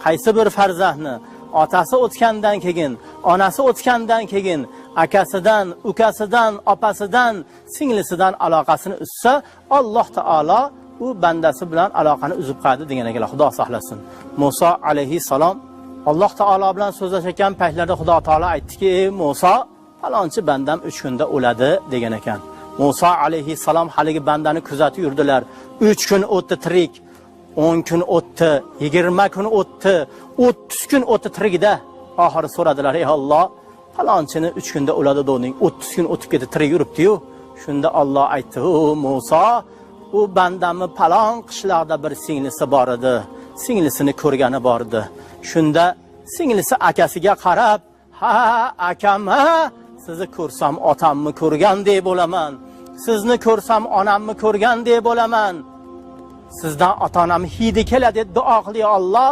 qaysi bir farzandni otasi o'tgandan keyin, onasi o'tgandan keyin akasidan, ukasidan, opasidan, singlisidan aloqasini uzsa, Alloh taolo u bandasi bilan aloqani uzib qo'yadi degan ekanlar. Xudo saqlasin. Musa alayhissalom Alloh taolo bilan so'zlashgan paytlarda Xudo taolo aytdiki, "Ey Musa, falonchi bandam 3 kunda o'ladi" degan ekan. Musa alayhissalom haligi bandani kuzatib yurdilar. 3 kun o'tdi tirik, 10 kun o'tdi, 20 kun o'tdi, 30 kun o'tdi tirigida. Oxiri so'radilar: "Ey Alloh, falonchini 3 kunda o'ladi doding, 30 kun o'tib ketdi, tirik yuribdi-yu." Shunda Alloh aytdi: "O Musa, u bandamni falon qishloqda bir singlisi bor edi. Singlisini ko'rgani bor edi. Shunda singlisi akasiga qarab, 'Ha, akam, sizni ko'rsam otamni ko'rgandek bo'laman. Sizni ko'rsam onamni ko'rgandek bo'laman. Sizdan ota-onam hidi keladi, duo qiling Alloh,